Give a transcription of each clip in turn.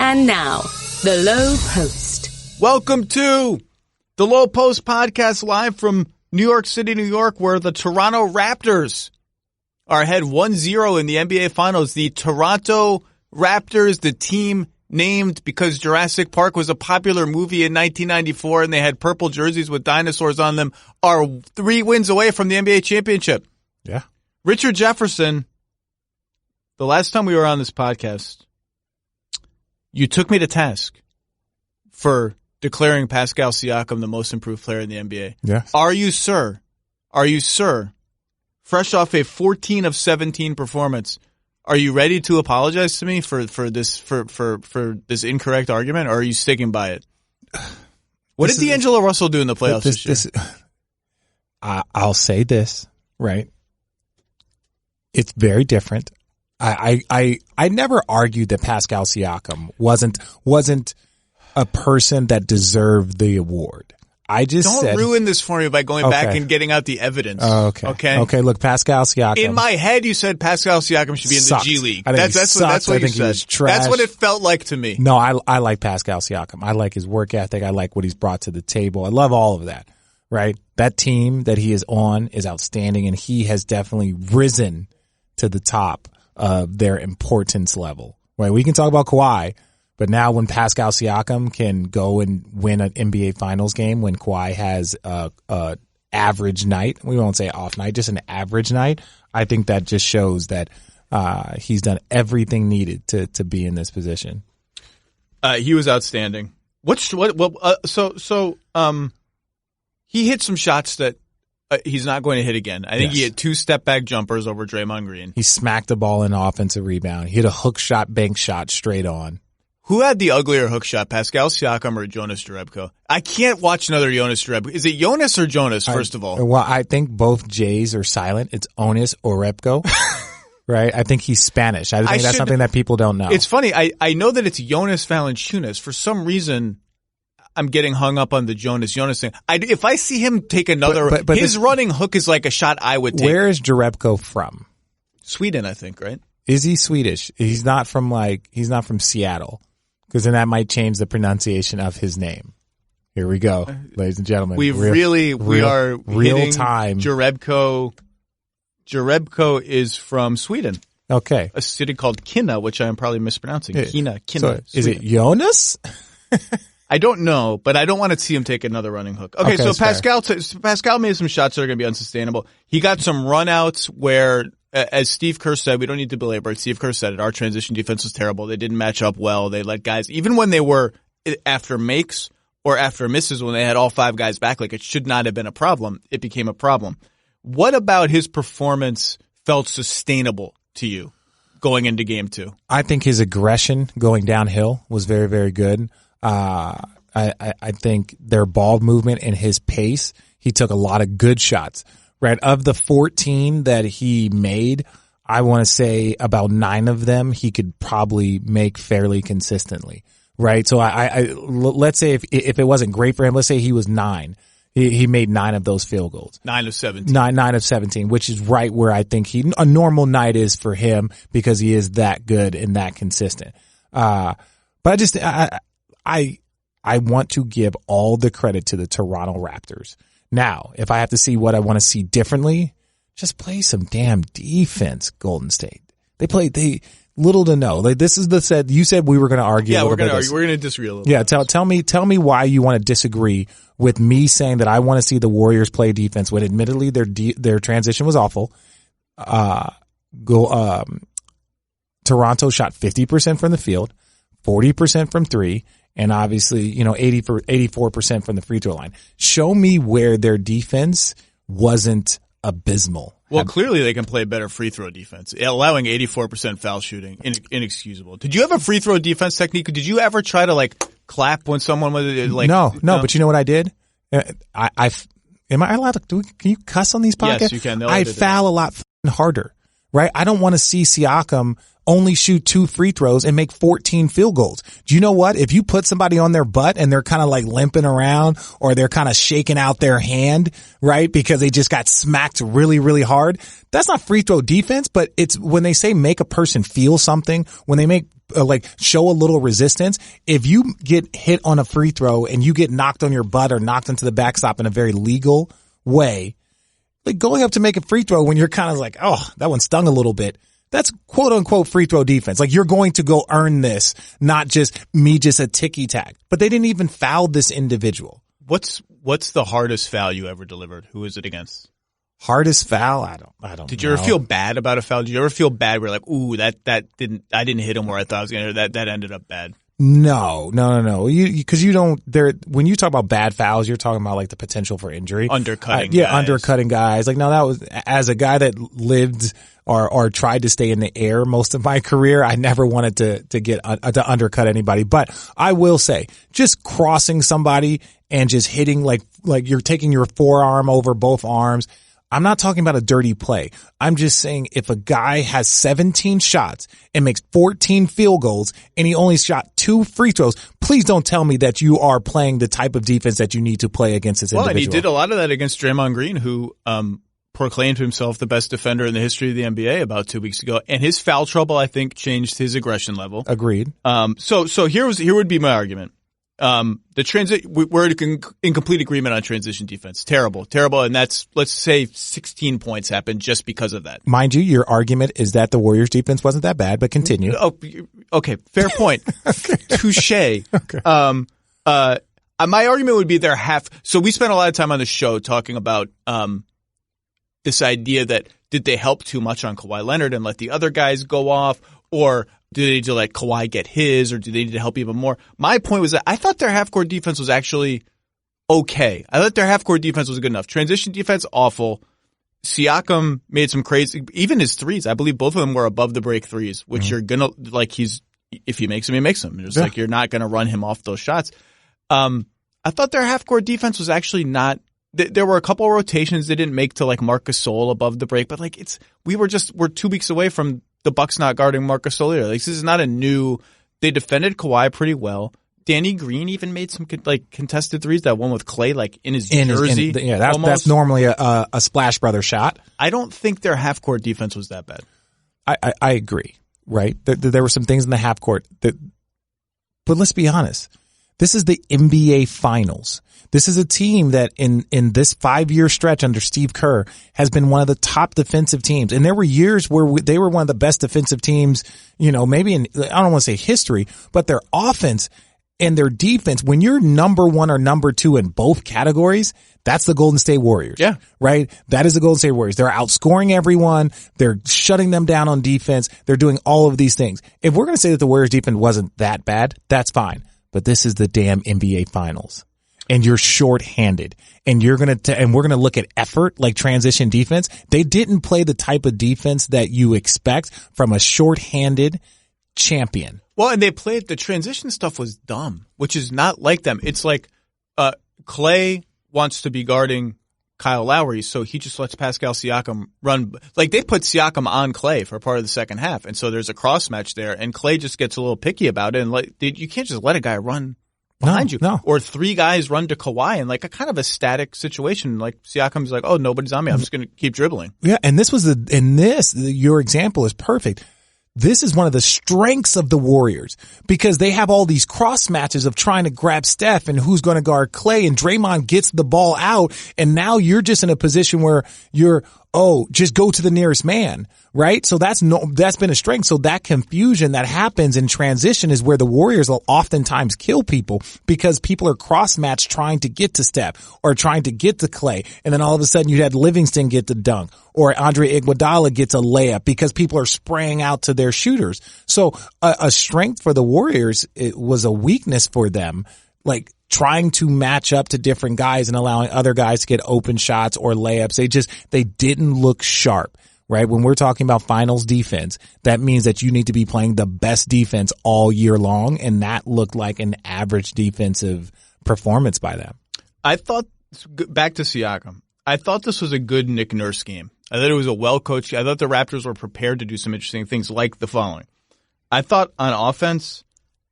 And now, the Lowe Post. Welcome to the Lowe Post podcast live from New York City, New York, where the Toronto Raptors are ahead 1-0 in the NBA Finals. The Toronto Raptors, the team named because Jurassic Park was a popular movie in 1994 and they had purple jerseys with dinosaurs on them, are 3 wins away from the NBA championship. Yeah. Richard Jefferson, the last time we were on this podcast, you took me to task for declaring Pascal Siakam the most improved player in the NBA. Yes. Are you, sir, fresh off a 14 of 17 performance, are you ready to apologize to me for this incorrect argument, or are you sticking by it? What did D'Angelo Russell do in the playoffs this year? I'll say this, right? It's very different. I never argued that Pascal Siakam wasn't a person that deserved the award. I just Don't ruin this for me by going back and getting out the evidence. Okay. Look, Pascal Siakam. In my head, you said Pascal Siakam should be in the G League. That's what you said. That's what it felt like to me. No, I like Pascal Siakam. I like his work ethic. I like what he's brought to the table. I love all of that. Right? That team that he is on is outstanding, and he has definitely risen to the top of their importance level. Right? We can talk about Kawhi. But now when Pascal Siakam can go and win an NBA Finals game when Kawhi has a average night, we won't say off night, just an average night, I think that just shows that he's done everything needed to be in this position. He was outstanding. He hit some shots that he's not going to hit again. I think he hit 2 step-back jumpers over Draymond Green. He smacked the ball in an offensive rebound. He hit a hook shot, bank shot straight on. Who had the uglier hook shot, Pascal Siakam or Jonas Jerebko? I can't watch another Jonas Jerebko. Is it Jonas or Jonas, first of all? Well, I think both J's are silent. It's Jonas Jerebko, right? I think he's Spanish. I think that's something that people don't know. It's funny. I know that it's Jonas Valanciunas. For some reason, I'm getting hung up on the Jonas thing. If I see him take another, but his running hook is like a shot I would take. Where is Jerebko from? Sweden, I think, right? Is he Swedish? He's not from Seattle. Because then that might change the pronunciation of his name. Here we go, ladies and gentlemen. We are real time. Jerebko is from Sweden. Okay. A city called Kinna, which I am probably mispronouncing. Kinna. So is it Jonas? I don't know, but I don't want to see him take another running hook. Okay, so Pascal made some shots that are going to be unsustainable. He got some runouts where, as Steve Kerr said, we don't need to belabor it. Steve Kerr said it. Our transition defense was terrible. They didn't match up well. They let guys, even when they were after makes or after misses, when they had all 5 guys back, like it should not have been a problem. It became a problem. What about his performance felt sustainable to you going into game 2? I think his aggression going downhill was very, very good. I think their ball movement and his pace, he took a lot of good shots. Right, of the 14 that he made, I want to say about 9 of them he could probably make fairly consistently. Right, so let's say if it wasn't great for him, let's say he was 9. He made 9 of those field goals. 9 of 17. 9 of 17, which is right where I think a normal night is for him because he is that good and that consistent. But I want to give all the credit to the Toronto Raptors. Now, if I have to see what I want to see differently, just play some damn defense, Golden State. They little to no. Like this is you said we were going to argue. Yeah, we're going to argue. We're going to disagree a little. Yeah, tell me why you want to disagree with me saying that I want to see the Warriors play defense when admittedly their transition was awful. Toronto shot 50% from the field, 40% from 3. And obviously, 84% from the free throw line. Show me where their defense wasn't abysmal. Well, clearly they can play better free throw defense. Allowing 84% foul shooting, inexcusable. Did you have a free throw defense technique? Did you ever try to clap when someone was No, but you know what I did? Am I allowed to can you cuss on these podcasts? Yes, you can. I foul a lot harder, right? I don't want to see Siakam only shoot 2 free throws and make 14 field goals. Do you know what? If you put somebody on their butt and they're kind of limping around or they're kind of shaking out their hand, right? Because they just got smacked really, really hard. That's not free throw defense, but it's when they say make a person feel something, when they make show a little resistance. If you get hit on a free throw and you get knocked on your butt or knocked into the backstop in a very legal way, like going up to make a free throw when you're kind of like, oh, that one stung a little bit. That's quote unquote free throw defense. Like you're going to go earn this, not just a ticky tack. But they didn't even foul this individual. What's the hardest foul you ever delivered? Who is it against? Hardest foul? I don't Did you ever feel bad about a foul? Did you ever feel bad where like, ooh, I didn't hit him where I thought I was going to, that ended up bad? No. Cause you don't, when you talk about bad fouls, you're talking about like the potential for injury. Undercutting guys. Undercutting guys. Like, no, that was, as a guy that lived or tried to stay in the air most of my career, I never wanted to undercut anybody. But I will say, just crossing somebody and just hitting like you're taking your forearm over both arms. I'm not talking about a dirty play. I'm just saying if a guy has 17 shots and makes 14 field goals and he only shot 2 free throws, please don't tell me that you are playing the type of defense that you need to play against this individual. Well, and he did a lot of that against Draymond Green, who proclaimed himself the best defender in the history of the NBA about 2 weeks ago. And his foul trouble, I think, changed his aggression level. Agreed. So here would be my argument. We're in complete agreement on transition defense. Terrible. And let's say 16 points happened just because of that. Mind you, your argument is that the Warriors defense wasn't that bad, but continue. Oh, okay. Fair point. Touche. Okay. My argument would be so we spent a lot of time on the show talking about, this idea that did they help too much on Kawhi Leonard and let the other guys go off, or do they need to let Kawhi get his, or do they need to help even more? My point was that I thought their half-court defense was actually okay. I thought their half-court defense was good enough. Transition defense, awful. Siakam made some crazy, even his threes. I believe both of them were above the break threes, which you're gonna, like if he makes them, he makes them. It's like you're not gonna run him off those shots. I thought their half-court defense was actually not, there were a couple of rotations they didn't make to like Marc Gasol above the break, but like we're 2 weeks away from the Bucks not guarding Marc Gasol either. Like, this is not they defended Kawhi pretty well. Danny Green even made some contested threes. That one with Clay in his jersey. That's normally a Splash Brother shot. I don't think their half-court defense was that bad. I agree, right? There were some things in the half-court but let's be honest. This is the NBA Finals. This is a team that in this 5-year stretch under Steve Kerr has been one of the top defensive teams. And there were years where they were one of the best defensive teams, maybe in, I don't want to say history, but their offense and their defense, when you're number 1 or number 2 in both categories, that's the Golden State Warriors. Yeah. Right? That is the Golden State Warriors. They're outscoring everyone. They're shutting them down on defense. They're doing all of these things. If we're going to say that the Warriors defense wasn't that bad, that's fine. But this is the damn NBA Finals. And you're shorthanded, and we're going to look at effort, like transition defense. They didn't play the type of defense that you expect from a shorthanded champion. Well, and the transition stuff was dumb, which is not like them. It's like, Clay wants to be guarding Kyle Lowry, so he just lets Pascal Siakam run. Like, they put Siakam on Clay for part of the second half, and so there's a cross match there, and Clay just gets a little picky about it, and you can't just let a guy run behind you. No. Or 3 guys run to Kawhi in like a kind of a static situation. Like Siakam's like, oh, nobody's on me. I'm just going to keep dribbling. Yeah. And your example is perfect. This is one of the strengths of the Warriors because they have all these cross matches of trying to grab Steph and who's going to guard Clay, and Draymond gets the ball out. And now you're just in a position where just go to the nearest man. Right? So that's been a strength. So that confusion that happens in transition is where the Warriors will oftentimes kill people because people are cross-matched trying to get to Steph or trying to get to Clay. And then all of a sudden you had Livingston get the dunk or Andre Iguodala gets a layup because people are spraying out to their shooters. So a strength for the Warriors, it was a weakness for them. Like trying to match up to different guys and allowing other guys to get open shots or layups. They didn't look sharp. Right? When we're talking about finals defense, that means that you need to be playing the best defense all year long. And that looked like an average defensive performance by them. I thought, back to Siakam, I thought this was a good Nick Nurse game. I thought it was a well-coached. I thought the Raptors were prepared to do some interesting things like the following. I thought on offense,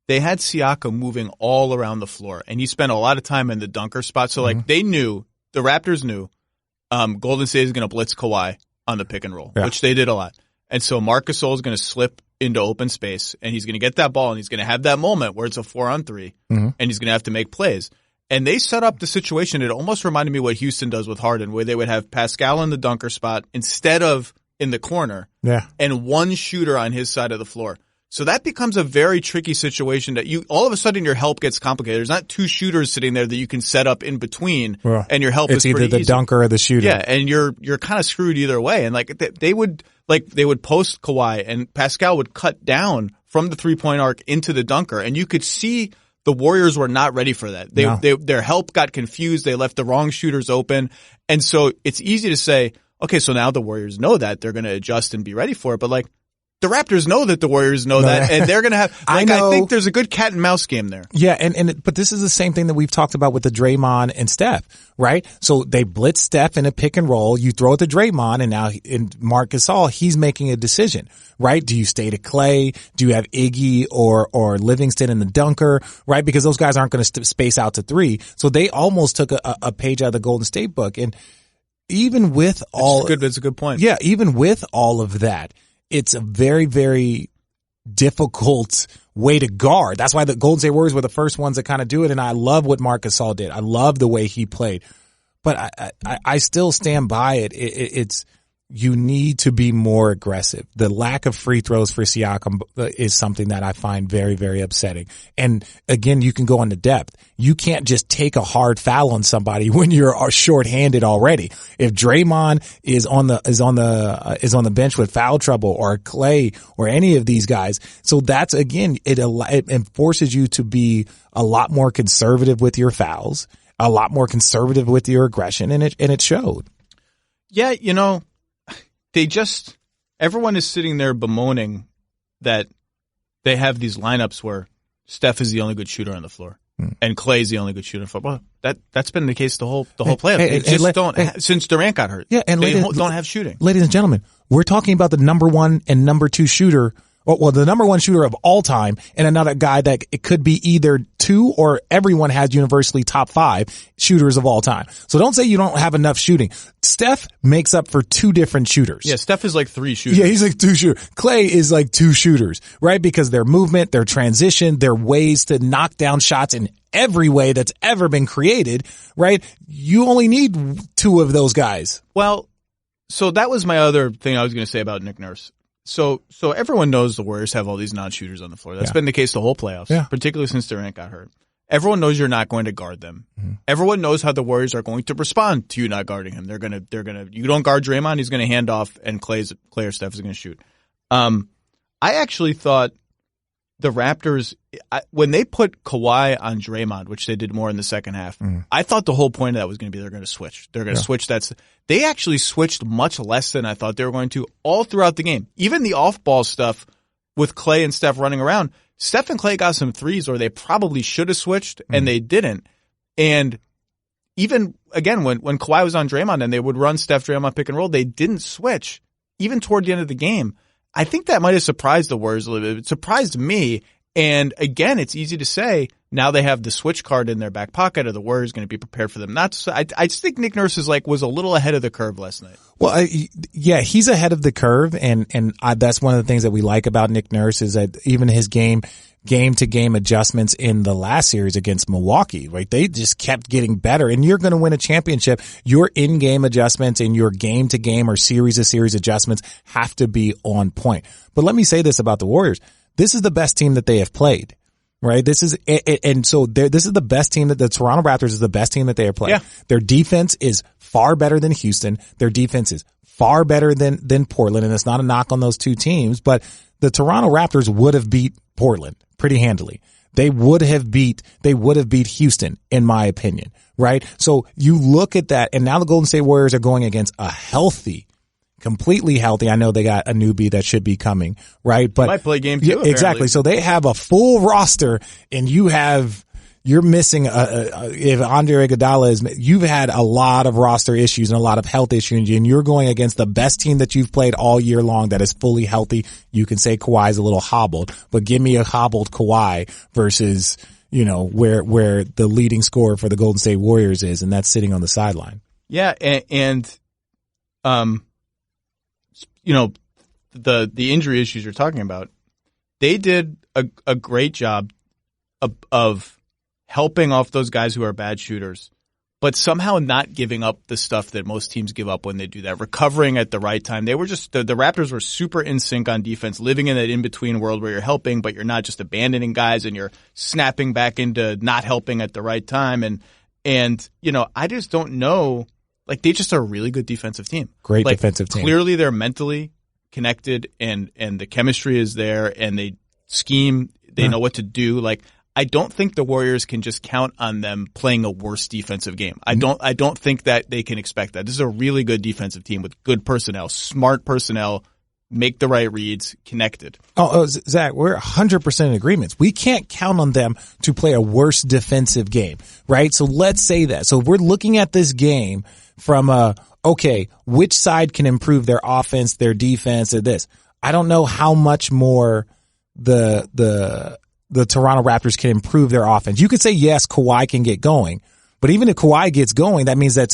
they had Siakam moving all around the floor, and he spent a lot of time in the dunker spot. So the Raptors knew Golden State is going to blitz Kawhi on the pick and roll, which they did a lot. And so Marc Gasol is going to slip into open space, and he's going to get that ball, and he's going to have that moment where it's a 4-on-3, and he's going to have to make plays. And they set up the situation. It almost reminded me what Houston does with Harden, where they would have Pascal in the dunker spot instead of in the corner, and one shooter on his side of the floor. So that becomes a very tricky situation that all of a sudden your help gets complicated. There's not two shooters sitting there that you can set up in between, and your help is pretty easy. It's either the dunker or the shooter. Yeah, and you're kind of screwed either way. And they would post Kawhi, and Pascal would cut down from the 3-point arc into the dunker, and you could see the Warriors were not ready for that. Their help got confused. They left the wrong shooters open, and so it's easy to say, okay, so now the Warriors know that they're going to adjust and be ready for it, but the Raptors know that the Warriors know that, and they're going to have, I think there's a good cat and mouse game there. Yeah, but this is the same thing that we've talked about with the Draymond and Steph, right? So they blitz Steph in a pick and roll, you throw it to Draymond, and now in Marc Gasol, he's making a decision, right? Do you stay to Clay? Do you have Iggy or Livingston in the dunker, right? Because those guys aren't going to space out to three. So they almost took a page out of the Golden State book. And even with that's a good point. Yeah, even with all of that, it's a very, very difficult way to guard. That's why the Golden State Warriors were the first ones that kind of do it. And I love what Marc Gasol did. I love the way he played, but I still stand by it. It's, you need to be more aggressive. The lack of free throws for Siakam is something that I find very, very upsetting. And again, you can go into depth. You can't just take a hard foul on somebody when you're shorthanded already. If Draymond is on the bench with foul trouble, or Clay or any of these guys. So that's, again, it forces you to be a lot more conservative with your fouls, a lot more conservative with your aggression, and it showed. Yeah, everyone is sitting there bemoaning that they have these lineups where Steph is the only good shooter on the floor and Clay's the only good shooter on the floor. Well, that's been the case the whole playoffs. Since Durant got hurt. Yeah, and they don't have shooting. Ladies and gentlemen, we're talking about the number one and number two shooter. Well, the number one shooter of all time, and another guy that it could be either two or everyone has universally top 5 shooters of all time. So don't say you don't have enough shooting. Steph makes up for 2 different shooters. Yeah, Steph is like 3 shooters. Yeah, he's like 2 shooters. Clay is like 2 shooters, right? Because their movement, their transition, their ways to knock down shots in every way that's ever been created, right? You only need 2 of those guys. Well, so that was my other thing I was going to say about Nick Nurse. So everyone knows the Warriors have all these non-shooters on the floor. That's been the case the whole playoffs, particularly since Durant got hurt. Everyone knows you're not going to guard them. Mm-hmm. Everyone knows how the Warriors are going to respond to you not guarding him. They're gonna, you don't guard Draymond, he's gonna hand off, and Clay or Steph is gonna shoot. I actually thought the Raptors, when they put Kawhi on Draymond, which they did more in the second half, I thought the whole point of that was going to be they're going to switch. They're going to switch. They actually switched much less than I thought they were going to all throughout the game. Even the off-ball stuff with Clay and Steph running around, Steph and Clay got some threes where they probably should have switched, and they didn't. And even, again, when Kawhi was on Draymond and they would run Steph Draymond pick and roll, they didn't switch, even toward the end of the game. I think that might have surprised the Warriors a little bit. It surprised me. And again, it's easy to say now they have the switch card in their back pocket. Are the Warriors going to be prepared for them? Not. I just think Nick Nurse was a little ahead of the curve last night. Well, yeah, he's ahead of the curve, and that's one of the things that we like about Nick Nurse is that even his game to game adjustments in the last series against Milwaukee, right? They just kept getting better, and you're going to win a championship. Your in-game adjustments and your game to game or series to series adjustments have to be on point. But let me say this about the Warriors. This is the best team that they have played, right? This is the best team that the Toronto Raptors is the best team that they have played. Yeah. Their defense is far better than Houston. Their defense is far better than Portland. And it's not a knock on those 2 teams, but the Toronto Raptors would have beat Portland pretty handily. They would have beat Houston, in my opinion, right? So you look at that, and now the Golden State Warriors are going against a completely healthy. I know they got a newbie that should be coming, right? But they might play game 2. Yeah, exactly. So they have a full roster, and you're missing if Andre Iguodala you've had a lot of roster issues and a lot of health issues, and you're going against the best team that you've played all year long that is fully healthy. You can say Kawhi's a little hobbled, but give me a hobbled Kawhi versus, where the leading scorer for the Golden State Warriors is, and that's sitting on the sideline. Yeah. And the injury issues you're talking about, they did a great job of helping off those guys who are bad shooters, but somehow not giving up the stuff that most teams give up when they do that, recovering at the right time. They were just the Raptors were super in sync on defense, living in that in-between world where you're helping, but you're not just abandoning guys and you're snapping back into not helping at the right time. And I just don't know. Like, they just are a really good defensive team. Great defensive team. Clearly they're mentally connected and the chemistry is there and they scheme. They know what to do. Like, I don't think the Warriors can just count on them playing a worse defensive game. I don't think that they can expect that. This is a really good defensive team with good personnel, smart personnel, make the right reads, connected. Zach, we're 100% in agreement. We can't count on them to play a worse defensive game, right? So let's say that. So if we're looking at this game from okay, which side can improve their offense, their defense, or this? I don't know how much more the Toronto Raptors can improve their offense. You could say, yes, Kawhi can get going, but even if Kawhi gets going, that means that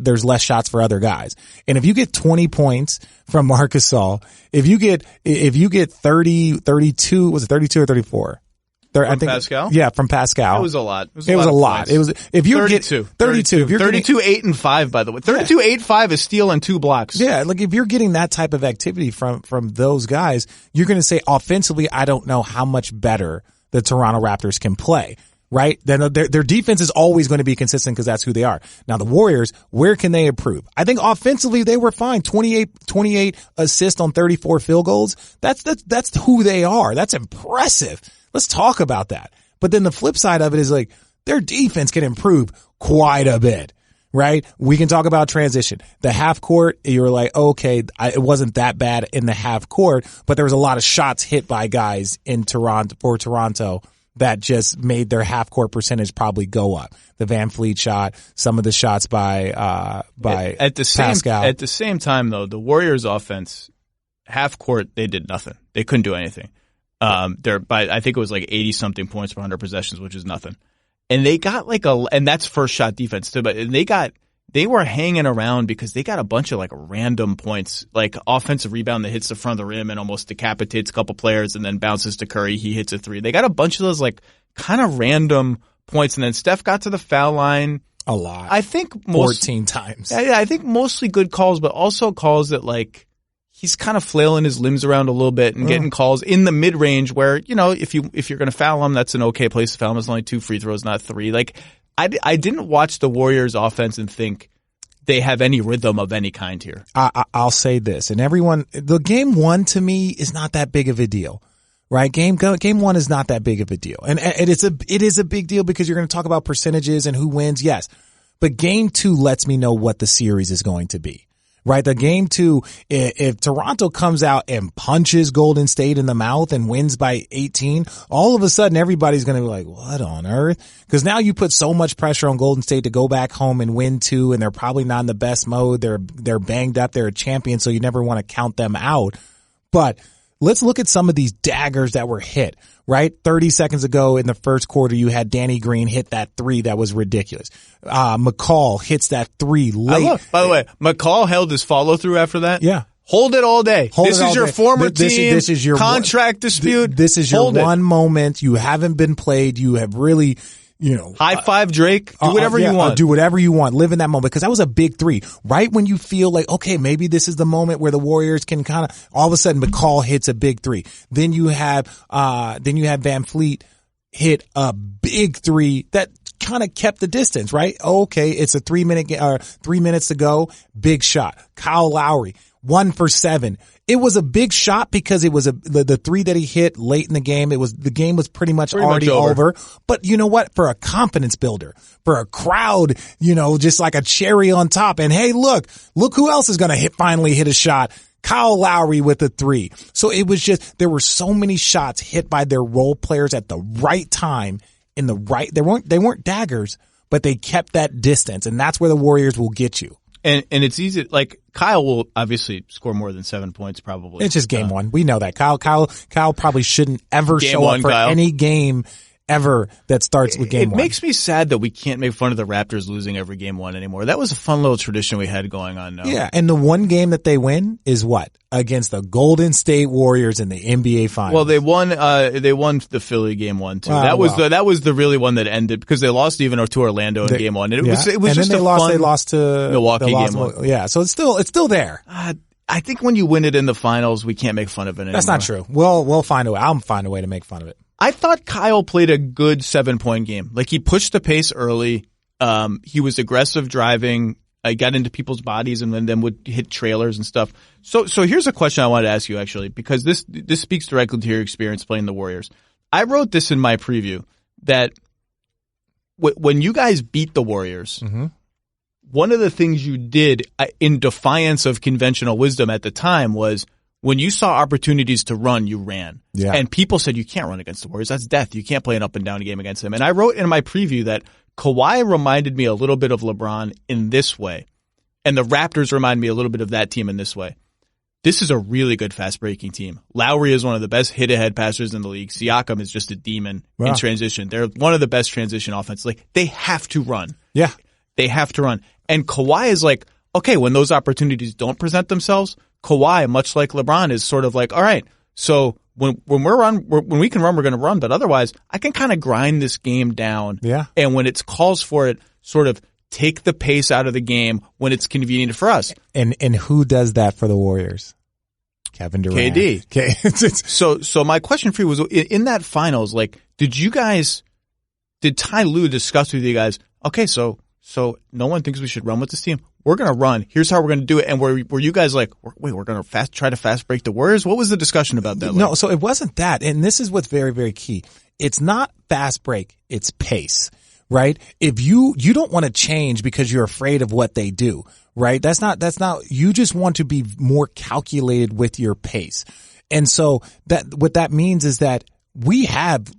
there's less shots for other guys. And if you get 20 points from Marc Gasol, if you get 32, was it 32 or 34? Pascal? Yeah, from Pascal. It was a lot. It was a lot. It was, if you're 32. 32. If you're 32, 8 and 5, by the way. 32, 8, 5 is steal and 2 blocks. Yeah, like if you're getting that type of activity from those guys, you're going to say offensively, I don't know how much better the Toronto Raptors can play, right? Then their defense is always going to be consistent because that's who they are. Now the Warriors, where can they improve? I think offensively they were fine. 28 assists on 34 field goals. That's who they are. That's impressive. Let's talk about that. But then the flip side of it is like their defense can improve quite a bit, right? We can talk about transition. The half court, you're like, okay, it wasn't that bad in the half court, but there was a lot of shots hit by guys in Toronto that just made their half court percentage probably go up. The Van Fleet shot, some of the shots by Pascal. At the same time though, the Warriors offense, half court, they did nothing. They couldn't do anything. I think it was like 80 something points per 100 possessions, which is nothing. And they got and that's first shot defense too, but they were hanging around because they got a bunch of like random points, like offensive rebound that hits the front of the rim and almost decapitates a couple players and then bounces to Curry. He hits a 3. They got a bunch of those like kind of random points. And then Steph got to the foul line a lot. I think 14 times. Yeah, I think mostly good calls, but also calls that like, he's kind of flailing his limbs around a little bit and getting calls in the mid-range where, if you're going to foul him, that's an okay place to foul him. It's only 2 free throws, not 3. Like, I didn't watch the Warriors offense and think they have any rhythm of any kind here. I'll say this, and the game 1 to me is not that big of a deal, right? Game 1 is not that big of a deal. And it is a big deal because you're going to talk about percentages and who wins. Yes. But game 2 lets me know what the series is going to be. Right, the game 2, if Toronto comes out and punches Golden State in the mouth and wins by 18, all of a sudden everybody's going to be like, what on earth? Because now you put so much pressure on Golden State to go back home and win 2, and they're probably not in the best mode. They're banged up. They're a champion, so you never want to count them out. But let's look at some of these daggers that were hit, right? 30 seconds ago in the first quarter, you had Danny Green hit that 3 that was ridiculous. McCall hits that 3 late. By the way, McCall held his follow-through after that. Yeah. Hold it all day. This is your former team. This is your contract dispute. This is your one moment. You haven't been played. You have really, high five Drake. Do whatever you want. Do whatever you want. Live in that moment because that was a big 3. Right when you feel like, okay, maybe this is the moment where the Warriors can kind of, all of a sudden McCall hits a big 3. Then you have Van Fleet hit a big 3 that kind of kept the distance, right? Okay, it's a 3 minutes to go. Big shot. Kyle Lowry, 1 for 7. It was a big shot because it was the 3 that he hit late in the game. The game was pretty much already over. But you know what? For a confidence builder, for a crowd, just like a cherry on top. And hey, look who else is going to finally hit a shot. Kyle Lowry with a 3. So it was just, there were so many shots hit by their role players at the right time they weren't daggers, but they kept that distance. And that's where the Warriors will get you. And it's easy, like Kyle will obviously score more than 7 points probably. It's just game 1. We know that. Kyle probably shouldn't ever show up for any game ever that starts with game one. It makes me sad that we can't make fun of the Raptors losing every game one anymore. That was a fun little tradition we had going on now. Yeah, and the one game that they win is what? Against the Golden State Warriors in the NBA Finals. Well, they won the Philly game one too. That was the really one that ended because they lost even to Orlando in game one. And it was and just then they lost to Milwaukee game one. Yeah, so it's still there. I think when you win it in the finals, we can't make fun of it anymore. That's not true. We'll find a way. I'll find a way to make fun of it. I thought Kyle played a good 7-point game. Like he pushed the pace early. He was aggressive driving. I got into people's bodies and then would hit trailers and stuff. So here's a question I wanted to ask you actually, because this speaks directly to your experience playing the Warriors. I wrote this in my preview that when you guys beat the Warriors, one of the things you did in defiance of conventional wisdom at the time was when you saw opportunities to run, you ran. Yeah. And people said, you can't run against the Warriors. That's death. You can't play an up and down game against them. And I wrote in my preview that Kawhi reminded me a little bit of LeBron in this way. And the Raptors remind me a little bit of that team in this way. This is a really good fast breaking team. Lowry is one of the best hit ahead passers in the league. Siakam is just a demon in transition. They're one of the best transition offenses. Like they have to run. Yeah. They have to run. And Kawhi is like, okay, when those opportunities don't present themselves, Kawhi, much like LeBron, is sort of like, all right, so when we can run, we're going to run. But otherwise, I can kind of grind this game down. Yeah. And when it calls for it, sort of take the pace out of the game when it's convenient for us. And who does that for the Warriors? Kevin Durant. KD. Okay. So my question for you was, in that finals, like, did Ty Lue discuss with you guys, okay, so no one thinks we should run with this team. We're going to run. Here's how we're going to do it. And were you guys like, wait, we're going to try to fast break the Warriors? What was the discussion about that? No, so it wasn't that. And this is what's very, very key. It's not fast break. It's pace, right? If you don't want to change because you're afraid of what they do, right? That's not, you just want to be more calculated with your pace. And so what that means is that we have,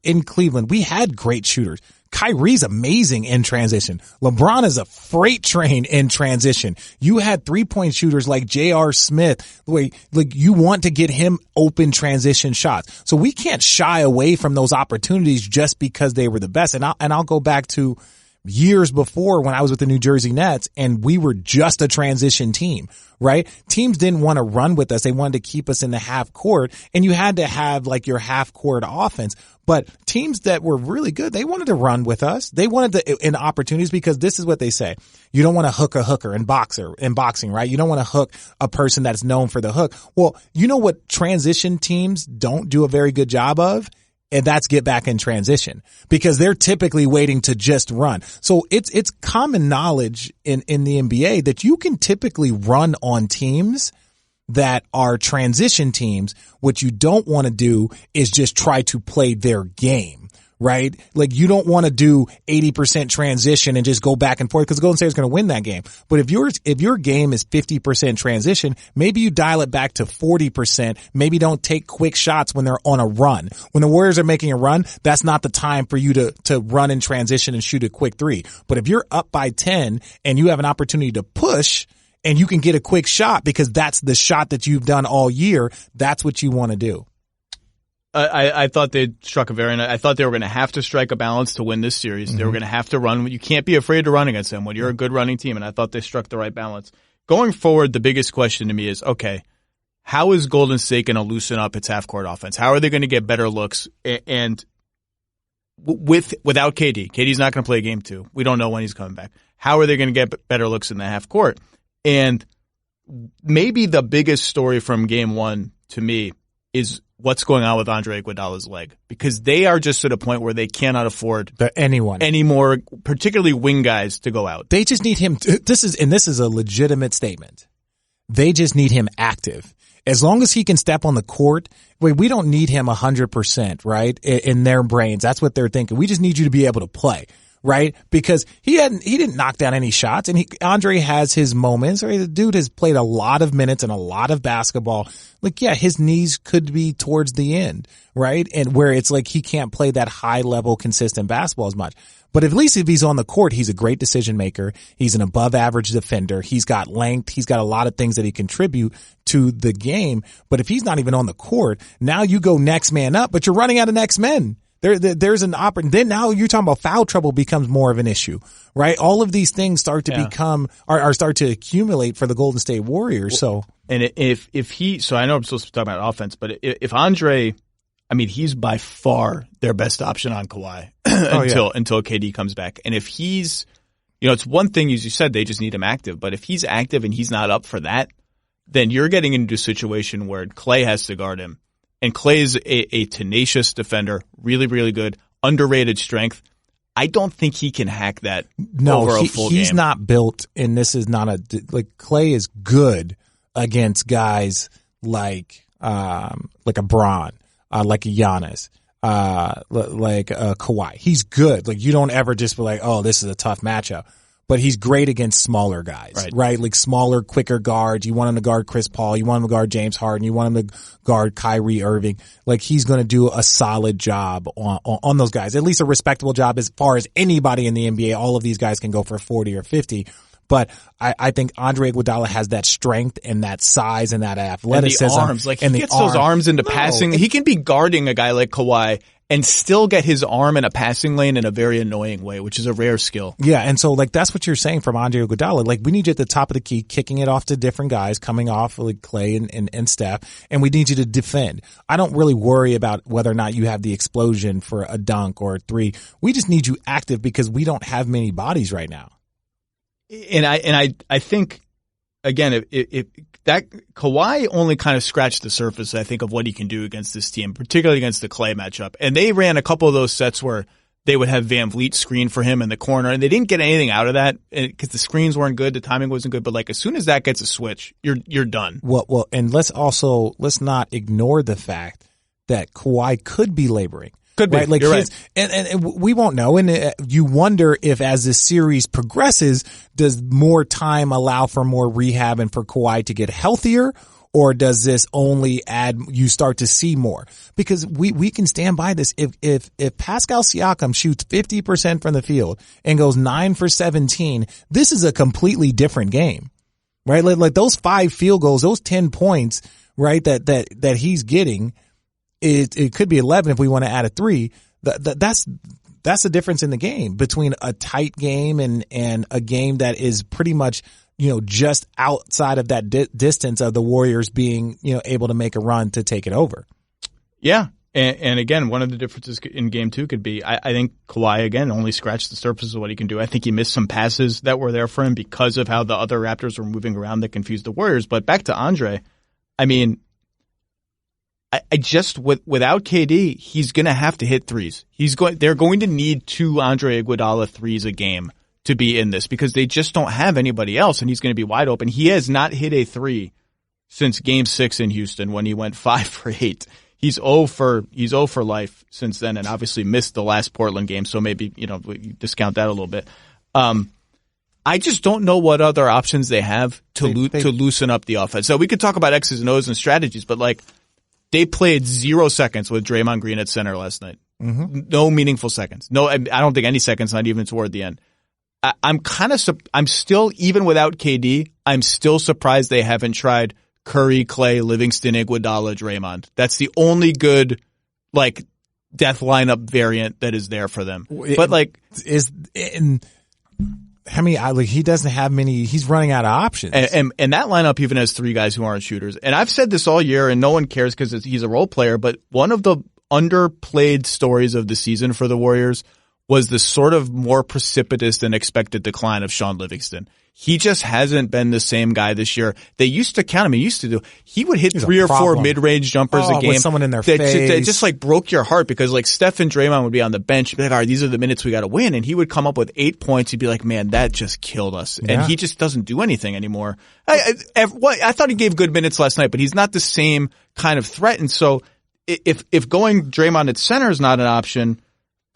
in Cleveland, we had great shooters. Kyrie's amazing in transition. LeBron is a freight train in transition. You had 3-point shooters like J.R. Smith. Like you want to get him open transition shots. So we can't shy away from those opportunities just because they were the best. And I'll go back to years before when I was with the New Jersey Nets and we were just a transition team, right? Teams didn't want to run with us. They wanted to keep us in the half court and you had to have like your half court offense. But teams that were really good, they wanted to run with us. They wanted to in opportunities because this is what they say. You don't want to hook a hooker in boxing, right? You don't want to hook a person that's known for the hook. Well, you know what transition teams don't do a very good job of? And that's get back in transition because they're typically waiting to just run. So it's common knowledge in the NBA that you can typically run on teams that are transition teams. What you don't want to do is just try to play their game, right? Like you don't want to do 80% transition and just go back and forth because Golden State is going to win that game. But if your game is 50% transition, maybe you dial it back to 40%. Maybe don't take quick shots when they're on a run. When the Warriors are making a run, that's not the time for you to run in transition and shoot a quick three. But if you're up by 10 and you have an opportunity to push and you can get a quick shot because that's the shot that you've done all year, that's what you want to do. I thought they struck I thought they were going to have to strike a balance to win this series. Mm-hmm. They were going to have to run. You can't be afraid to run against them when you're a good running team, and I thought they struck the right balance. Going forward, the biggest question to me is, okay, how is Golden State going to loosen up its half-court offense? How are they going to get better looks? And without KD, KD's not going to play game 2. We don't know when he's coming back. How are they going to get better looks in the half-court? And maybe the biggest story from game 1 to me is what's going on with Andre Iguodala's leg, because they are just at a point where they cannot afford any more, particularly wing guys, to go out. They just need him. This is a legitimate statement. They just need him active. As long as he can step on the court, we don't need him 100%, right? In their brains. That's what they're thinking. We just need you to be able to play. Right? Because he didn't knock down any shots, and Andre has his moments. Right? The dude has played a lot of minutes and a lot of basketball. Like, yeah, his knees could be towards the end, right? And where it's like he can't play that high level consistent basketball as much. But at least if he's on the court, he's a great decision maker. He's an above average defender. He's got length. He's got a lot of things that he contribute to the game. But if he's not even on the court, now you go next man up, but you're running out of next men. There's an then now you're talking about foul trouble becomes more of an issue, right? All of these things start to become, start to accumulate for the Golden State Warriors. So, and so I know I'm supposed to be talking about offense, but if Andre, I mean, he's by far their best option on Kawhi until KD comes back. And if he's, it's one thing, as you said, they just need him active, but if he's active and he's not up for that, then you're getting into a situation where Klay has to guard him. And Klay's a tenacious defender, really, really good, underrated strength. I don't think he can hack that over a full game. He's not built, and this is not Klay is good against guys like a Bron, like a Giannis, like a Kawhi. He's good. Like, you don't ever just be like, oh, this is a tough matchup. But he's great against smaller guys, right? Like smaller, quicker guards. You want him to guard Chris Paul. You want him to guard James Harden. You want him to guard Kyrie Irving. Like, he's going to do a solid job on those guys. At least a respectable job as far as anybody in the NBA. All of these guys can go for 40 or 50. But I think Andre Iguodala has that strength and that size and that athleticism. And the arms. Like, he gets those arms into passing. He can be guarding a guy like Kawhi and still get his arm in a passing lane in a very annoying way, which is a rare skill. Yeah, and so like that's what you're saying from Andre Iguodala. Like, we need you at the top of the key, kicking it off to different guys, coming off like Klay and Steph, and we need you to defend. I don't really worry about whether or not you have the explosion for a dunk or a three. We just need you active because we don't have many bodies right now. And I think, again, if that Kawhi only kind of scratched the surface, I think, of what he can do against this team, particularly against the Klay matchup. And they ran a couple of those sets where they would have Van Vliet screen for him in the corner, and they didn't get anything out of that because the screens weren't good, the timing wasn't good. But like, as soon as that gets a switch, you're done. Well, and let's not ignore the fact that Kawhi could be laboring. Could be. Right? Like, you're right. And we won't know. And you wonder if, as this series progresses, does more time allow for more rehab and for Kawhi to get healthier? Or does this only you start to see more? Because we can stand by this. If Pascal Siakam shoots 50% from the field and goes 9 for 17, this is a completely different game, right? Like those 5 field goals, those 10 points, right? That he's getting. It could be 11 if we want to add a 3. That's the difference in the game between a tight game and a game that is pretty much, just outside of that distance of the Warriors being, able to make a run to take it over. Yeah. And again, one of the differences in game 2 could be, I think Kawhi, again, only scratched the surface of what he can do. I think he missed some passes that were there for him because of how the other Raptors were moving around that confused the Warriors. But back to Andre, I mean, I just, without KD, he's going to have to hit threes. They're going to need 2 Andre Iguodala threes a game to be in this because they just don't have anybody else, and he's going to be wide open. He has not hit a 3 since game 6 in Houston when he went 5 for 8. He's 0 for life since then, and obviously missed the last Portland game. So maybe, we discount that a little bit. I just don't know what other options they have to loosen up the offense. So we could talk about X's and O's and strategies, but like, they played 0 seconds with Draymond Green at center last night. Mm-hmm. No meaningful seconds. No, I don't think any seconds, not even toward the end. I'm still, even without KD, I'm still surprised they haven't tried Curry, Klay, Livingston, Iguodala, Draymond. That's the only good, like, death lineup variant that is there for them. But like, he doesn't have many. He's running out of options. And that lineup even has 3 guys who aren't shooters. And I've said this all year, and no one cares because he's a role player. But one of the underplayed stories of the season for the Warriors was the sort of more precipitous than expected decline of Sean Livingston. He just hasn't been the same guy this year. They used to count him. He would hit 3 or 4 mid-range jumpers a game. With someone in their face. That just like broke your heart because like Steph and Draymond would be on the bench. You'd be like, all right, these are the minutes we got to win. And he would come up with 8 points. He'd be like, man, that just killed us. Yeah. And he just doesn't do anything anymore. I thought he gave good minutes last night, but he's not the same kind of threat. And so if going Draymond at center is not an option,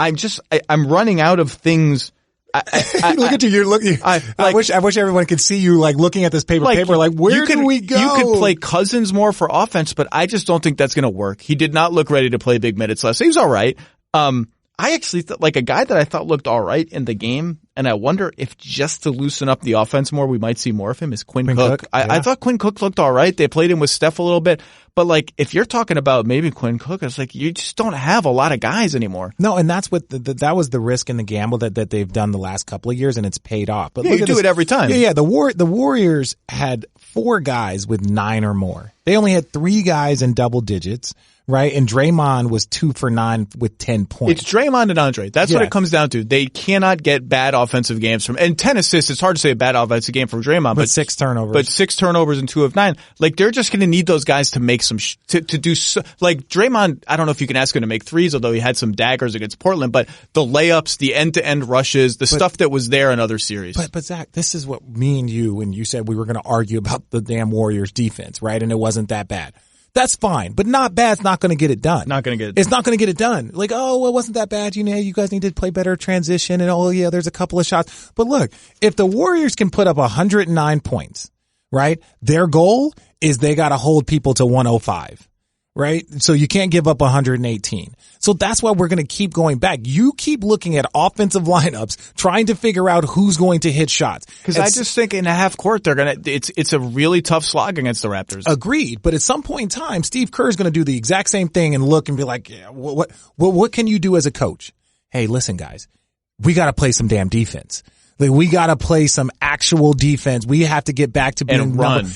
I'm running out of things. Look at you. You're looking. I wish everyone could see you like looking at this paper. Like, where can we go? You could play Cousins more for offense, but I just don't think that's going to work. He did not look ready to play big minutes last night. He was all right. I actually thought, like, a guy that I thought looked all right in the game, and I wonder if just to loosen up the offense more, we might see more of him, is Quinn Cook. I thought Quinn Cook looked all right. They played him with Steph a little bit. But like, if you're talking about maybe Quinn Cook, it's like you just don't have a lot of guys anymore. No, and that's what that was the risk and the gamble that they've done the last couple of years, and it's paid off. But you do it every time. Yeah. The Warriors had 4 guys with 9 or more. They only had 3 guys in double digits. Right? And Draymond was 2 for 9 with 10 points. It's Draymond and Andre. That's what it comes down to. They cannot get bad offensive games from, and 10 assists. It's hard to say a bad offensive game from Draymond, but 6 turnovers. But 6 turnovers and 2 of 9. Like, they're just going to need those guys to make some, to do like Draymond, I don't know if you can ask him to make threes, although he had some daggers against Portland, but the layups, the end-to-end rushes, stuff that was there in other series. But Zach, this is what me and you, when you said we were going to argue about the damn Warriors defense, right? And it wasn't that bad. That's fine, but not bad's not going to get it done. Not going to get it done. It's not going to get it done. Like, oh, well, it wasn't that bad. You know, you guys need to play better transition and oh yeah, there's a couple of shots. But look, if the Warriors can put up 109 points, right? Their goal is they got to hold people to 105, right? So you can't give up 118. So that's why we're going to keep going back. You keep looking at offensive lineups, trying to figure out who's going to hit shots. Because I just think in a half court, they're going to, it's a really tough slog against the Raptors. Agreed. But at some point in time, Steve Kerr is going to do the exact same thing and look and be like, yeah, what can you do as a coach? Hey, listen, guys, we got to play some damn defense. Like, we got to play some actual defense. We have to get back to being run.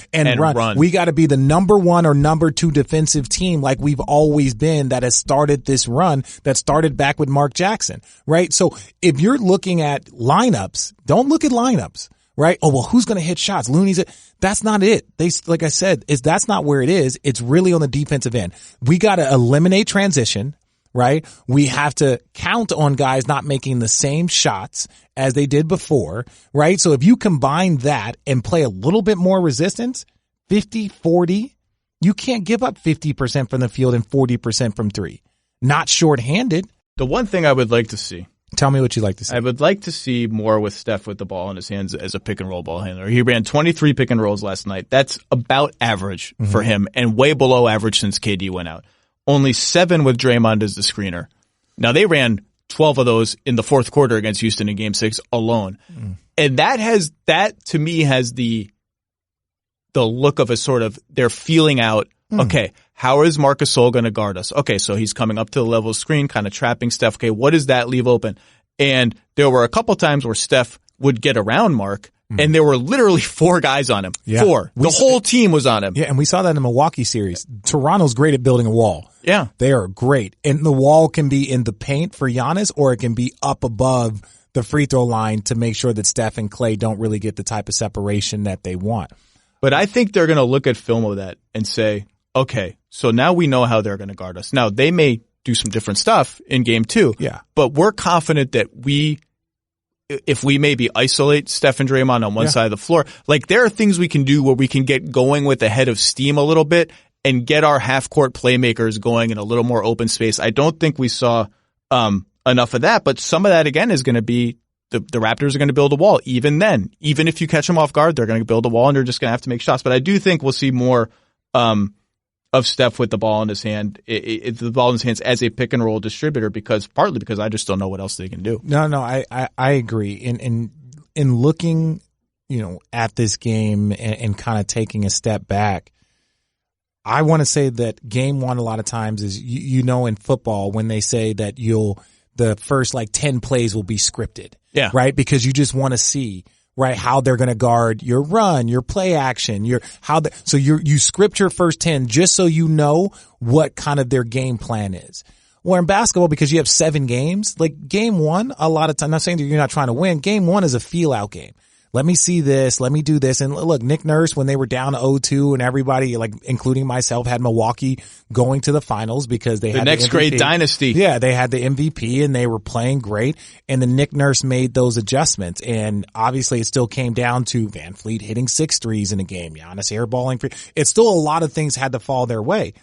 We got to be the number 1 or number 2 defensive team like we've always been, that has started this run that started back with Mark Jackson, right? So if you're looking at lineups, don't look at lineups, right? Oh, well, who's going to hit shots? Looney's that's not it. Like I said, that's not where it is. It's really on the defensive end. We got to eliminate transition. Right? We have to count on guys not making the same shots as they did before, right? So if you combine that and play a little bit more resistance, 50-40, you can't give up 50% from the field and 40% from 3. Not shorthanded. The one thing I would like to see. Tell me what you'd like to see. I would like to see more with Steph with the ball in his hands as a pick and roll ball handler. He ran 23 pick and rolls last night. That's about average for him and way below average since KD went out. Only 7 with Draymond as the screener. Now, they ran 12 of those in the fourth quarter against Houston in Game 6 alone. And that to me has the look of a sort of, they're feeling out, okay, how is Marc Gasol going to guard us? Okay, so he's coming up to the level of screen, kind of trapping Steph. Okay, what does that leave open? And there were a couple times where Steph would get around Marc, and there were literally 4 guys on him. Yeah. 4. The whole team was on him. Yeah, and we saw that in the Milwaukee series. Toronto's great at building a wall. Yeah. They are great. And the wall can be in the paint for Giannis, or it can be up above the free throw line to make sure that Steph and Klay don't really get the type of separation that they want. But I think they're going to look at film of that and say, okay, so now we know how they're going to guard us. Now, they may do some different stuff in Game 2. Yeah. But we're confident that if we maybe isolate Steph and Draymond on one side of the floor, like, there are things we can do where we can get going with a head of steam a little bit and get our half-court playmakers going in a little more open space. I don't think we saw enough of that, but some of that, again, is going to be the Raptors are going to build a wall. Even then, even if you catch them off guard, they're going to build a wall and they're just going to have to make shots. But I do think we'll see more of Steph with the ball in his hand, the ball in his hands as a pick and roll distributor, partly because I just don't know what else they can do. No, I agree. In looking, at this game and kind of taking a step back, I want to say that Game 1 a lot of times is, in football, when they say that the first 10 plays will be scripted. Yeah. Right? Because you just want to see, right, how they're going to guard your run, your play action, so you script your first 10 just so you know what kind of their game plan is. Well, in basketball, because you have 7 games, Game 1, a lot of time, I'm not saying that you're not trying to win. Game 1 is a feel out game. Let me see this. Let me do this. And look, Nick Nurse, when they were down 0-2 and everybody, including myself, had Milwaukee going to the finals because they had the next great dynasty. Yeah, they had the MVP and they were playing great. And then Nick Nurse made those adjustments. And obviously it still came down to Van Fleet hitting 6 threes in a game, Giannis airballing. It's still a lot of things had to fall their way.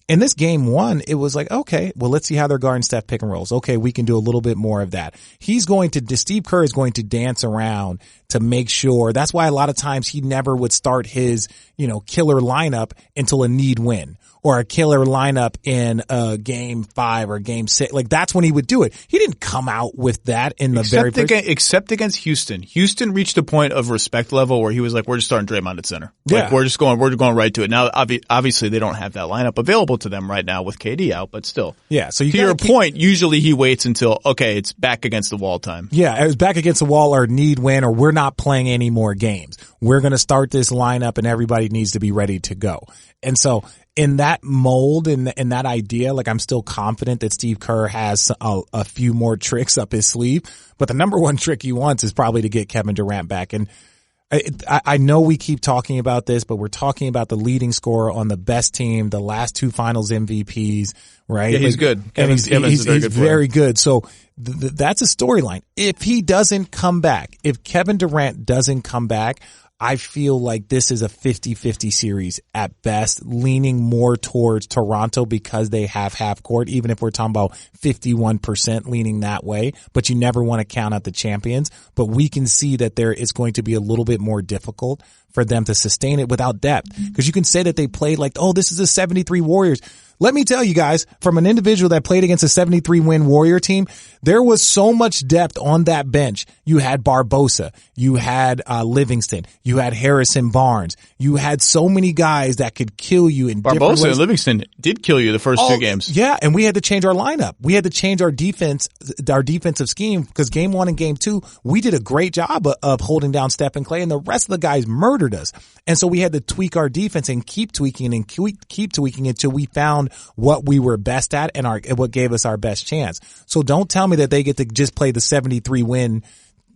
In this Game 1, it was okay, well, let's see how they're guarding Steph pick and rolls. Okay, we can do a little bit more of that. Steve Kerr is going to dance around to make sure. That's why a lot of times he never would start his, killer lineup until a need win, or a killer lineup in game 5 or game 6. Like that's when he would do it. He didn't come out with that in the very first. Except against Houston. Houston reached a point of respect level where he was like, we're just starting Draymond at center. Like we're going right to it. Now, obviously they don't have that lineup available to them right now with KD out, but still. Yeah. So to your point, usually he waits until, okay, it's back against the wall time. Yeah. It was back against the wall or need win or we're not playing any more games. We're going to start this lineup and everybody needs to be ready to go. And so in that mold and that idea, like I'm still confident that Steve Kerr has a few more tricks up his sleeve, but the number one trick he wants is probably to get Kevin Durant back. And I know we keep talking about this, but we're talking about the leading scorer on the best team, the last 2 finals MVPs, right? Yeah, he's good. He's very good. So that's a storyline. If he doesn't come back, if Kevin Durant doesn't come back, I feel like this is a 50-50 series at best, leaning more towards Toronto because they have half court, even if we're talking about 51% leaning that way. But you never want to count out the champions. But we can see that there is going to be a little bit more difficult for them to sustain it without depth. Because you can say that they played like, oh, this is a 73 Warriors. Let me tell you guys, from an individual that played against a 73-win Warrior team, there was so much depth on that bench. You had Barbosa, you had Livingston, you had Harrison Barnes, you had so many guys that could kill you in different ways. Barbosa and Livingston did kill you the first 2 games. Yeah, and we had to change our lineup. We had to change our defensive scheme because game 1 and game 2, we did a great job of holding down Steph and Clay, and the rest of the guys murdered us. And so we had to tweak our defense and keep tweaking until we found what we were best at and what gave us our best chance. So don't tell me that they get to just play the 73 win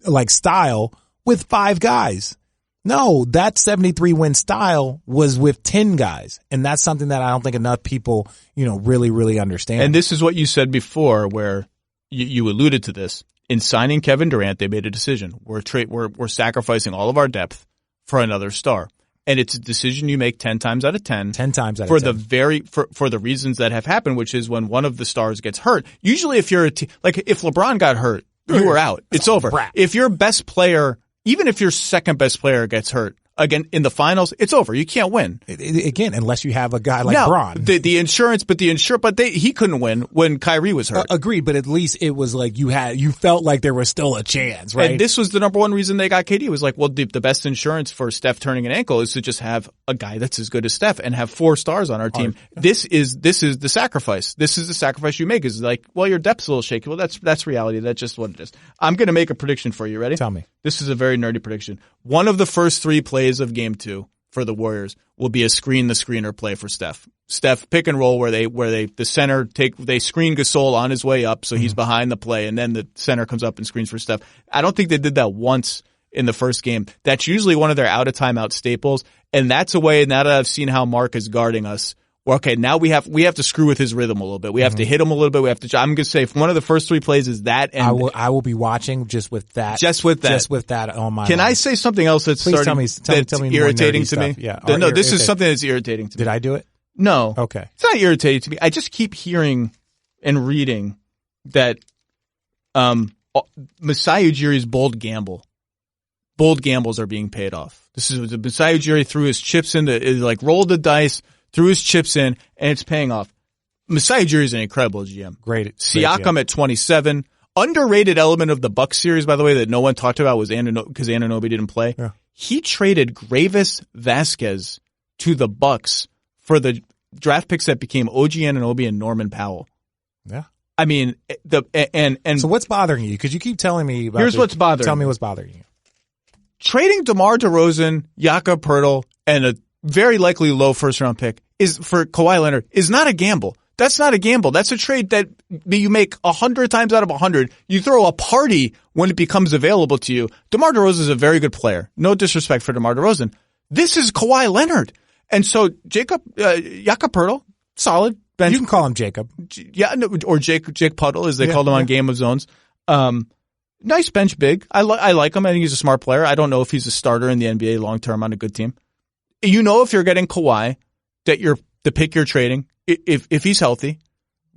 like style with 5 guys. No, that 73 win style was with 10 guys. And that's something that I don't think enough people, really, really understand. And this is what you said before where you alluded to this. In signing Kevin Durant, they made a decision. We're sacrificing all of our depth for another star. And it's a decision you make 10 times out of 10. 10 times out of 10. For the reasons that have happened, which is when one of the stars gets hurt. Usually if you're if LeBron got hurt, you were out. It's over. If your best player, even if your second best player gets hurt, again, in the finals, it's over. You can't win. Again, unless you have a guy like Bron. The insurance, but he couldn't win when Kyrie was hurt. Agreed, but at least it was like you felt like there was still a chance, right? And this was the number one reason they got KD. It was like, well, the best insurance for Steph turning an ankle is to just have a guy that's as good as Steph and have 4 stars on our team. This is the sacrifice. This is the sacrifice you make is like, well, your depth's a little shaky. Well, that's reality. That's just what it is. I'm going to make a prediction for you. Ready? Tell me. This is a very nerdy prediction. One of the first 3 plays of game 2 for the Warriors will be a screener play for Steph. Steph pick and roll where the center they screen Gasol on his way up so he's behind the play and then the center comes up and screens for Steph. I don't think they did that once in the first game. That's usually one of their out of timeout staples, and that's a way now that I've seen how Mark is guarding us. Well, okay, now we have to screw with his rhythm a little bit. We have to hit him a little bit. I'm going to say if one of the first 3 plays is that, and I will be watching just with that on my. Can I say something else that's Please tell me irritating to me? Yeah. No, this is something that's irritating to me. Did I do it? No. Okay. It's not irritating to me. I just keep hearing and reading that Masai Ujiri's bold gambles are being paid off. This is Masai Ujiri threw his chips in rolled the dice, threw his chips in, and it's paying off. Masai Ujiri is an incredible GM. Great. Siakam at 27. Underrated element of the Bucks series, by the way, that no one talked about was because Anunoby didn't play. Yeah. He traded Gravis Vasquez to the Bucks for the draft picks that became OG Anunoby and Norman Powell. Yeah. I mean, so what's bothering you? Because you keep telling me about Here's what's bothering Tell me what's bothering you. Trading DeMar DeRozan, Jakob Poeltl, and a very likely low first-round pick for Kawhi Leonard is not a gamble. That's not a gamble. That's a trade that you make 100 times out of 100. You throw a party when it becomes available to you. DeMar DeRozan is a very good player. No disrespect for DeMar DeRozan. This is Kawhi Leonard. And so Jakob Poeltl, solid bench. You can call him Jacob. Yeah, or Jake Puddle, as they called him on Game of Zones. Nice bench big. I like him. I think he's a smart player. I don't know if he's a starter in the NBA long term on a good team. You know, if you're getting Kawhi, that the pick you're trading, if he's healthy.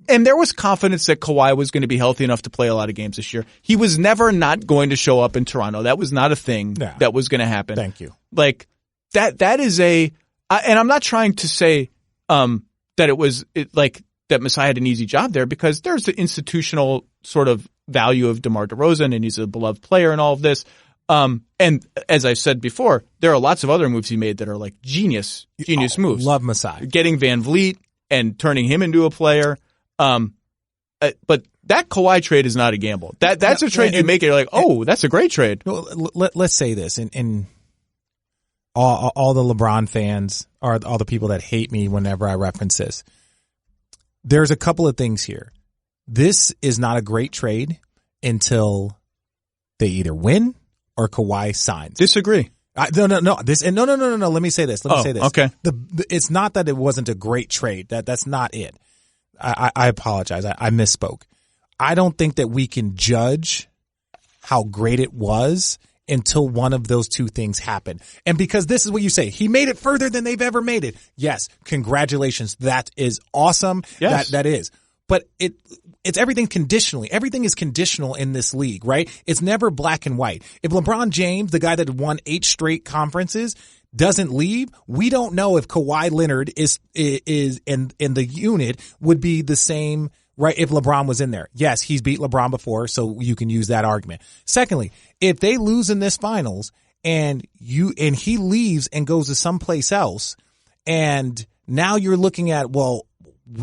And there was confidence that Kawhi was going to be healthy enough to play a lot of games this year. He was never not going to show up in Toronto. That was not a thing that was going to happen. Thank you. Like that is and I'm not trying to say, that that Masai had an easy job there, because there's the institutional sort of value of DeMar DeRozan, and he's a beloved player in all of this. And as I've said before, there are lots of other moves he made that are like genius moves. Love Masai. Getting Van Vliet and turning him into a player. But that Kawhi trade is not a gamble. That's a trade you make it. You're like, oh, that's a great trade. Let's say this, and all the LeBron fans are all the people that hate me whenever I reference this. There's a couple of things here. This is not a great trade until they either win or Kawhi signs. Disagree. No. Let me say this. Okay. It's not that it wasn't a great trade. That's not it. I apologize. I misspoke. I don't think that we can judge how great it was until one of those two things happen. And because this is what you say, he made it further than they've ever made it. Yes, congratulations. That is awesome. Yes. That is. But it's everything conditionally. Everything is conditional in this league, right? It's never black and white. If LeBron James, the guy that won 8 straight conferences, doesn't leave, we don't know if Kawhi Leonard is in the unit would be the same, right? If LeBron was in there. Yes, he's beat LeBron before, so you can use that argument. Secondly, if they lose in this finals and he leaves and goes to someplace else, and now you're looking at, well,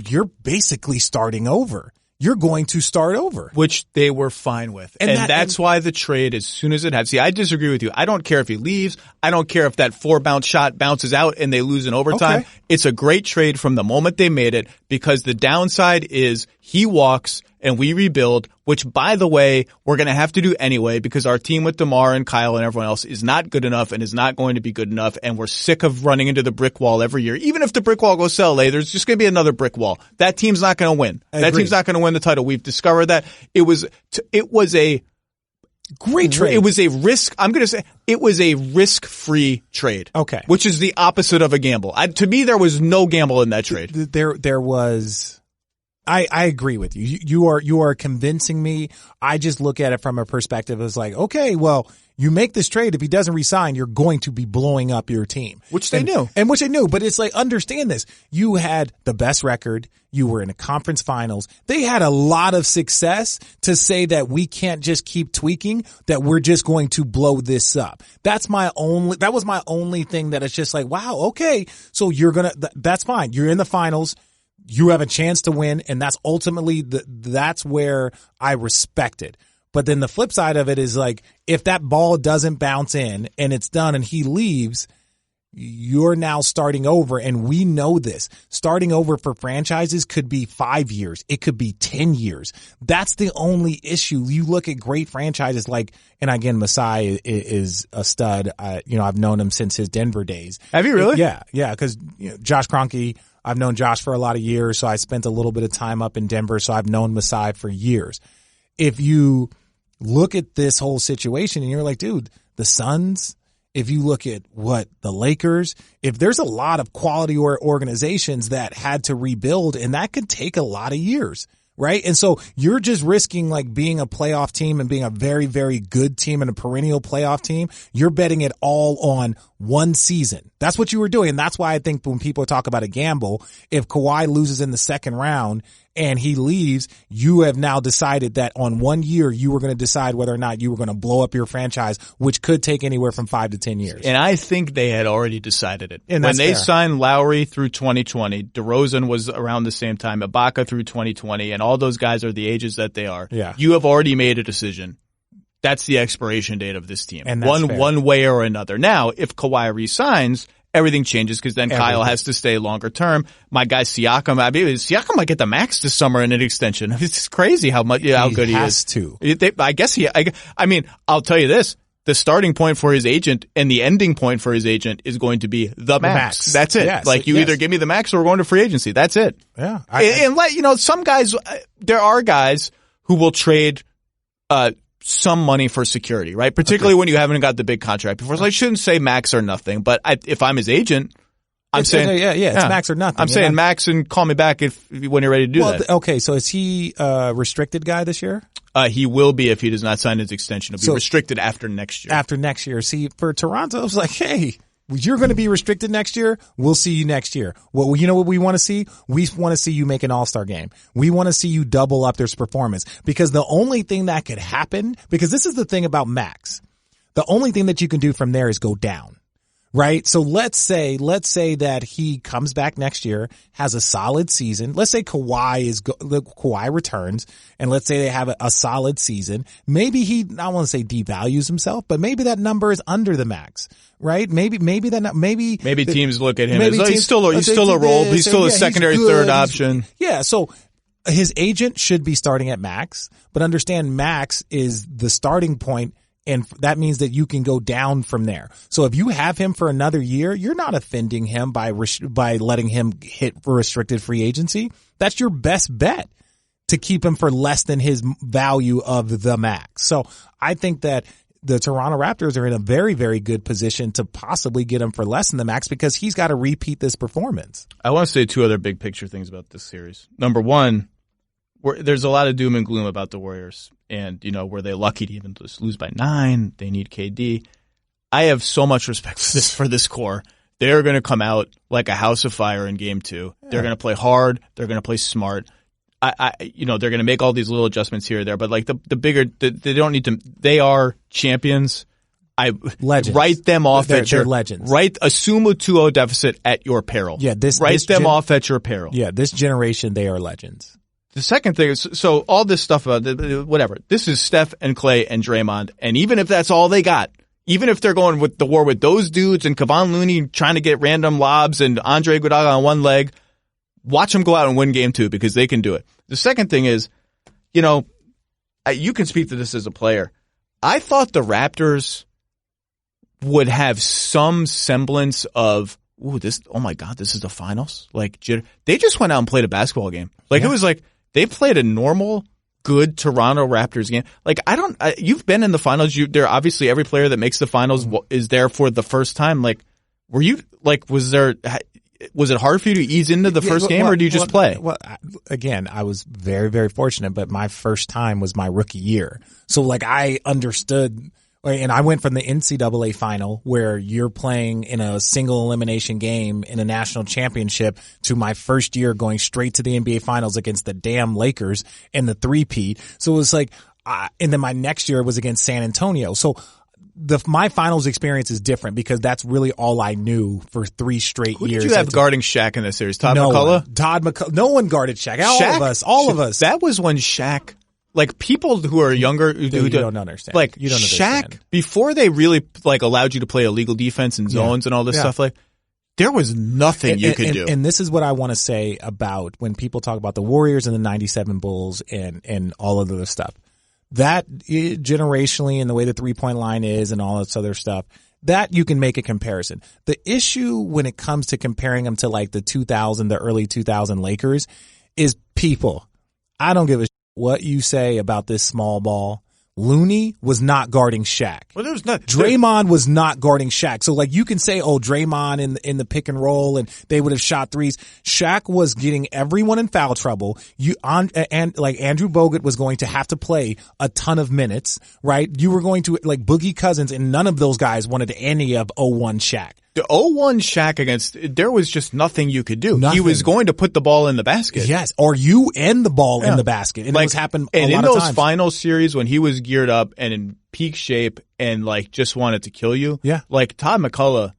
you're basically starting over. You're going to start over. Which they were fine with. And that's why the trade, as soon as it had. See, I disagree with you. I don't care if he leaves. I don't care if that 4-bounce shot bounces out and they lose in overtime. Okay. It's a great trade from the moment they made it, because the downside is he walks and we rebuild, which, by the way, we're going to have to do anyway, because our team with DeMar and Kyle and everyone else is not good enough and is not going to be good enough. And we're sick of running into the brick wall every year. Even if the brick wall goes to LA, there's just going to be another brick wall. That team's not going to win. That team's not going to win the title. We've discovered that. It was a great trade. It was a risk. I'm going to say it was a risk-free trade. Okay. Which is the opposite of a gamble. To me, there was no gamble in that trade. There was. I agree with you. You are convincing me. I just look at it from a perspective as like, okay, well, you make this trade. If he doesn't resign, you're going to be blowing up your team. Which they knew. And which they knew. But it's like, understand this. You had the best record. You were in a conference finals. They had a lot of success to say that we can't just keep tweaking, that we're just going to blow this up. That was my only thing that it's just like, wow, okay. So that's fine. You're in the finals. You have a chance to win, and that's ultimately that's where I respect it. But then the flip side of it is like, if that ball doesn't bounce in and it's done and he leaves, you're now starting over. And we know this. Starting over for franchises could be 5 years. It could be 10 years. That's the only issue. You look at great franchises like, and again, Masai is a stud. I've known him since his Denver days. Have you really? Yeah. Cause Josh Kroenke, I've known Josh for a lot of years, so I spent a little bit of time up in Denver, so I've known Masai for years. If you look at this whole situation and you're like, dude, the Suns, if you look at the Lakers, if there's a lot of quality organizations that had to rebuild, and that could take a lot of years. Right. And so you're just risking like being a playoff team and being a very, very good team and a perennial playoff team. You're betting it all on one season. That's what you were doing. And that's why I think when people talk about a gamble, if Kawhi loses in the second round and he leaves, you have now decided that on 1 year, you were going to decide whether or not you were going to blow up your franchise, which could take anywhere from 5 to 10 years. And I think they had already decided it. And when they signed Lowry through 2020, DeRozan was around the same time, Ibaka through 2020, and all those guys are the ages that they are. Yeah. You have already made a decision. That's the expiration date of this team. And one way or another. Now, if Kawhi resigns, everything changes because then Kyle has to stay longer term. My guy Siakam, Siakam might get the max this summer in an extension. It's crazy how good he is. I guess I'll tell you this. The starting point for his agent and the ending point for his agent is going to be the max. That's it. Yes, either give me the max or we're going to free agency. That's it. Yeah. Some guys, there are guys who will trade, some money for security, right? Particularly when you haven't got the big contract before. So I shouldn't say max or nothing, but if I'm his agent, it's max or nothing. I'm saying max and call me back when you're ready to do that. Okay, so is he a restricted guy this year? He will be if he does not sign his extension. He'll be restricted after next year. After next year. See, for Toronto, it's like, hey, you're going to be restricted next year. We'll see you next year. Well, you know what we want to see? We want to see you make an all-star game. We want to see you double up this performance, because the only thing that could happen, because this is the thing about Max, the only thing that you can do from there is go down. Right? So let's say that he comes back next year, has a solid season. Let's say Kawhi returns, and let's say they have a solid season. Maybe he, I don't want to say devalues himself, but maybe that number is under the max, right? Maybe teams look at him as, he's still a role, he's still a secondary, third option. Yeah. So his agent should be starting at max, but understand max is the starting point. And that means that you can go down from there. So if you have him for another year, you're not offending him by letting him hit for restricted free agency. That's your best bet to keep him for less than his value of the max. So I think that the Toronto Raptors are in a very, very good position to possibly get him for less than the max, because he's got to repeat this performance. I want to say two other big picture things about this series. Number one, there's a lot of doom and gloom about the Warriors, and were they lucky to even just lose by 9? They need KD. I have so much respect for this core. They're going to come out like a house of fire in Game 2. Yeah. They're going to play hard. They're going to play smart. They're going to make all these little adjustments here or there, but like the bigger, they don't need to. They are champions. Legends. Write them off they're legends. Assume a 2-0 deficit at your peril. Yeah, write them off at your peril. Yeah, this generation, they are legends. The second thing is, so all this stuff about whatever. This is Steph and Klay and Draymond, and even if that's all they got, even if they're going with the war with those dudes and Kevon Looney trying to get random lobs and Andre Iguodala on one leg, watch them go out and win Game 2, because they can do it. The second thing is, you can speak to this as a player. I thought the Raptors would have some semblance of, oh my God, this is the finals. Like, they just went out and played a basketball game. Like, It was like, they played a normal, good Toronto Raptors game. Like, you've been in the finals. They're obviously, every player that makes the finals is there for the first time. Like, was it hard for you to ease into the first game, or do you just play? Well, again, I was very, very fortunate, but my first time was my rookie year. So like, I understood. And I went from the NCAA final, where you're playing in a single elimination game in a national championship, to my first year going straight to the NBA finals against the damn Lakers in the 3-peat. So it was like, and then my next year was against San Antonio. So my finals experience is different, because that's really all I knew for 3 straight years. Who did you have guarding Shaq in this series? Todd McCullough? No one guarded Shaq. All of us. That was when Shaq. Like, people who are younger who don't understand. Like, you don't Shaq, understand. Before they really allowed you to play illegal defense and zones and all this stuff, like, there was nothing you could do. And this is what I want to say about when people talk about the Warriors and the 97 Bulls and all of the other stuff. That generationally, and the way the 3-point line is and all this other stuff, that you can make a comparison. The issue when it comes to comparing them to like the early 2000 Lakers is people. I don't give a what you say about this small ball. Looney was not guarding Shaq. Well, there's not. Draymond was not guarding Shaq. So like, you can say, Draymond in the pick and roll, and they would have shot threes. Shaq was getting everyone in foul trouble. And like, Andrew Bogut was going to have to play a ton of minutes, right? You were going to, like, Boogie Cousins, and none of those guys wanted any of 01 Shaq. The 0-1 Shaq there was just nothing you could do. Nothing. He was going to put the ball in the basket. Yes, or you end the ball in the basket. And it was happened a lot of times. And in those final series, when he was geared up and in peak shape and like just wanted to kill you, like Todd McCullough,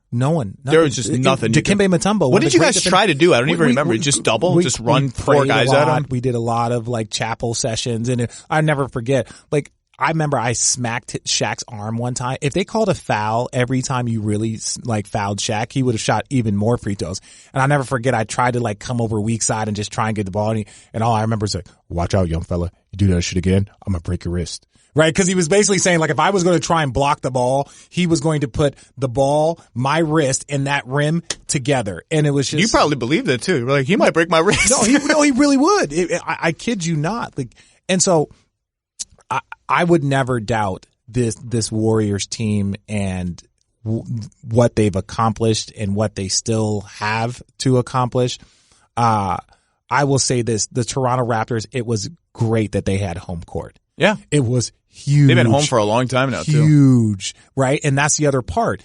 there was just nothing. Dikembe Mutombo. What did you guys try to do? I don't even remember. Just run 4 guys at him? We did a lot of like chapel sessions, and I never forget, like, I remember I smacked Shaq's arm one time. If they called a foul every time you really like fouled Shaq, he would have shot even more free throws. And I never forget, I tried to like come over weak side and just try and get the ball. And all I remember is like, watch out, young fella. You do that shit again, I'm going to break your wrist. Right? Cause he was basically saying, like, if I was going to try and block the ball, he was going to put the ball, my wrist, and that rim together. And it was just. You probably believed it too. You're like, he might break my wrist. No, he really would. I kid you not. Like, and so, I would never doubt this Warriors team and what they've accomplished and what they still have to accomplish. I will say this, the Toronto Raptors, it was great that they had home court. Yeah. It was huge. They've been home for a long time now, too. Huge, right? And that's the other part.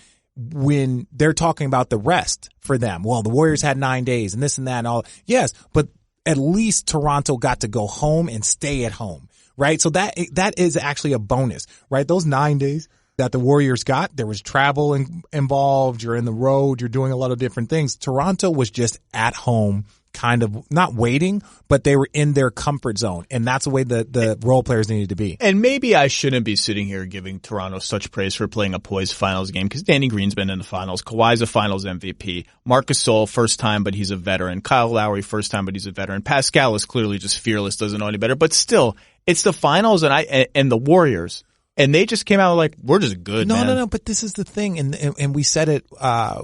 when they're talking about the rest for them. Well, the Warriors had 9 days and this and that and all. Yes, but at least Toronto got to go home and stay at home, right? So that is actually a bonus, right? Those 9 days that the Warriors got, there was travel involved. You're in the road. You're doing a lot of different things. Toronto was just at home, kind of not waiting, but they were in their comfort zone. And that's the way the role players needed to be. And maybe I shouldn't be sitting here giving Toronto such praise for playing a poised finals game because Danny Green's been in the finals. Kawhi's a finals MVP. Marc Gasol, first time, but he's a veteran. Kyle Lowry, first time, but he's a veteran. Pascal is clearly just fearless, doesn't know any better. But still, it's the finals and the Warriors. And they just came out like, we're just good, man. No, but this is the thing. And we said it,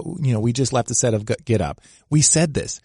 we just left the set of Get Up. We said this.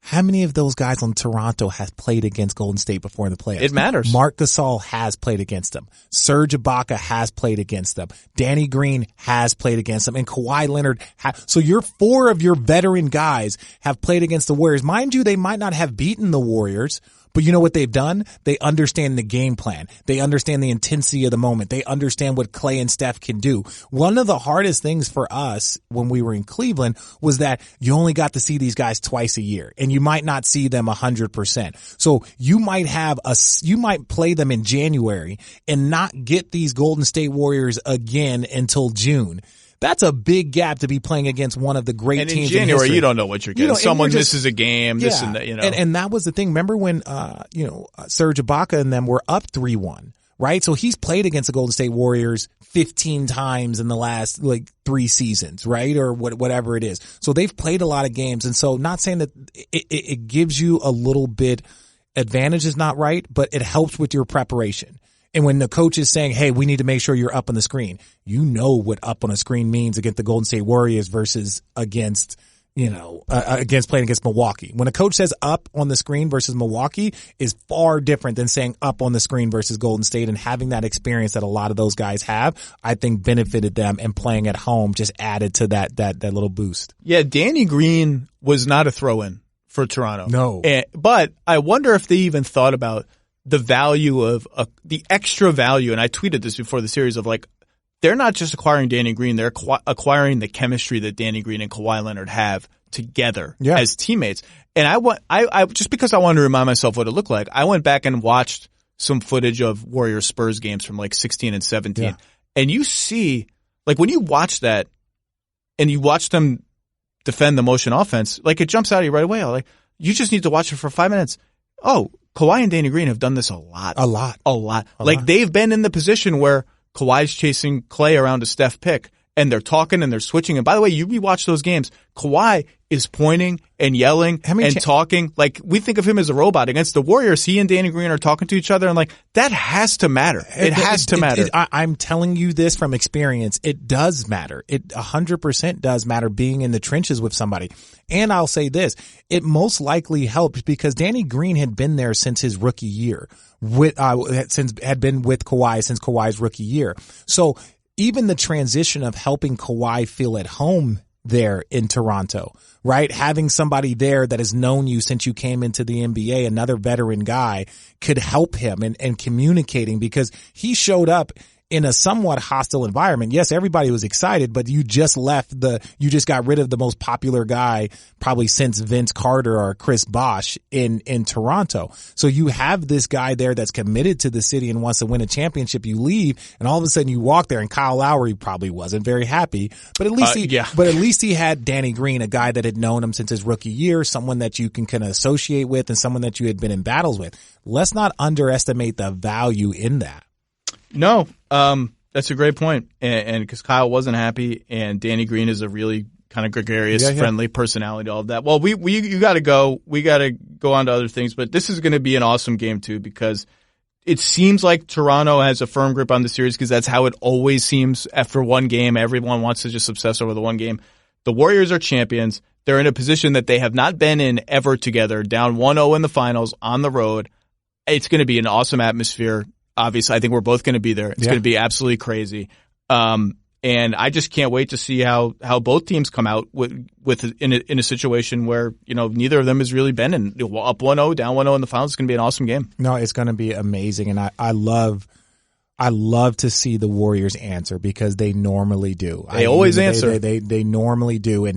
How many of those guys on Toronto has played against Golden State before in the playoffs? It matters. Marc Gasol has played against them. Serge Ibaka has played against them. Danny Green has played against them. And Kawhi Leonard so four of your veteran guys have played against the Warriors. Mind you, they might not have beaten the Warriors, but you know what they've done? They understand the game plan. They understand the intensity of the moment. They understand what Clay and Steph can do. One of the hardest things for us when we were in Cleveland was that you only got to see these guys twice a year and you might not see them 100%. So you might play them in January and not get these Golden State Warriors again until June. That's a big gap to be playing against one of the great teams in history. And in January, you don't know what you're getting. Someone misses a game, this and that, And that was the thing. Remember when, Serge Ibaka and them were up 3-1, right? So he's played against the Golden State Warriors 15 times in the last, 3 seasons, right? Or whatever it is. So they've played a lot of games. And so not saying that it gives you a little bit advantage is not right, but it helps with your preparation. And when the coach is saying, hey, we need to make sure you're up on the screen, you know what up on a screen means against the Golden State Warriors versus against playing against Milwaukee. When a coach says up on the screen versus Milwaukee is far different than saying up on the screen versus Golden State, and having that experience that a lot of those guys have, I think benefited them, and playing at home just added to that little boost. Yeah, Danny Green was not a throw-in for Toronto. No. But I wonder if they even thought about the value of the extra value, and I tweeted this before the series of they're not just acquiring Danny Green, they're acquiring the chemistry that Danny Green and Kawhi Leonard have together as teammates. And I just because I wanted to remind myself what it looked like, I went back and watched some footage of Warriors Spurs games from 16 and 17. Yeah. And you see, when you watch that and you watch them defend the motion offense, it jumps out at you right away. You just need to watch it for 5 minutes. Oh, Kawhi and Danny Green have done this a lot. They've been in the position where Kawhi's chasing Clay around a Steph pick, and they're talking and they're switching. And by the way, you rewatch those games, Kawhi is pointing and yelling and talking. We think of him as a robot. Against the Warriors, he and Danny Green are talking to each other, and that has to matter. It has to matter. I'm telling you this from experience. It does matter. It 100% does matter being in the trenches with somebody. And I'll say this, it most likely helped because Danny Green had been there since his rookie year, had been with Kawhi since Kawhi's rookie year. So even the transition of helping Kawhi feel at home there in Toronto, right? Having somebody there that has known you since you came into the NBA, another veteran guy, could help him and communicating, because he showed up in a somewhat hostile environment. Yes, everybody was excited, but you just got rid of the most popular guy probably since Vince Carter or Chris Bosh in Toronto. So you have this guy there that's committed to the city and wants to win a championship. You leave and all of a sudden you walk there, and Kyle Lowry probably wasn't very happy, but at least he had Danny Green, a guy that had known him since his rookie year, someone that you can kind of associate with and someone that you had been in battles with. Let's not underestimate the value in that. No, that's a great point. And because Kyle wasn't happy, and Danny Green is a really kind of gregarious, friendly personality, all of that. Well, you got to go. We got to go on to other things, but this is going to be an awesome game too, because it seems like Toronto has a firm grip on the series, because that's how it always seems after one game. Everyone wants to just obsess over the one game. The Warriors are champions. They're in a position that they have not been in ever together, down 1-0 in the finals on the road. It's going to be an awesome atmosphere. Obviously, I think we're both going to be there. It's going to be absolutely crazy. And I just can't wait to see how both teams come out in a situation where, neither of them has really been in up 1-0, down 1-0 in the finals. It's going to be an awesome game. No, it's going to be amazing. And I love I love to see the Warriors answer because they normally do. They always answer. They normally do.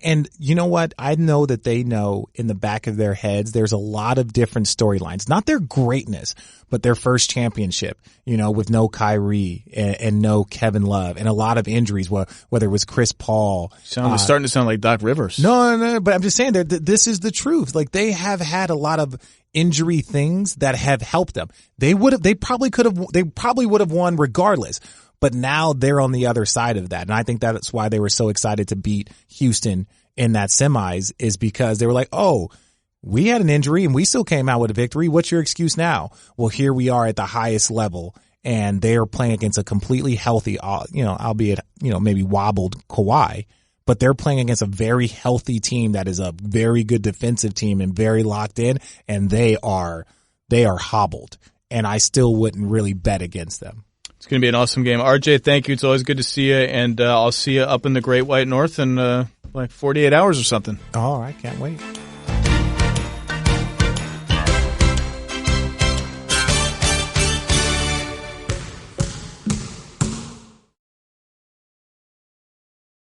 And you know what? I know that they know in the back of their heads there's a lot of different storylines. Not their greatness, but their first championship, with no Kyrie and no Kevin Love and a lot of injuries, whether it was Chris Paul. Starting to sound like Doc Rivers. No, but I'm just saying that this is the truth. Like, they have had a lot of injury things that have helped them. They probably would have won regardless. But now they're on the other side of that. And I think that's why they were so excited to beat Houston in that semis, is because they were like, oh, we had an injury and we still came out with a victory. What's your excuse now? Well, here we are at the highest level and they're playing against a completely healthy, albeit, maybe wobbled Kawhi, but they're playing against a very healthy team that is a very good defensive team and very locked in, and they are hobbled. And I still wouldn't really bet against them. It's going to be an awesome game. RJ, thank you. It's always good to see you, and I'll see you up in the Great White North in like 48 hours or something. Oh, I can't wait.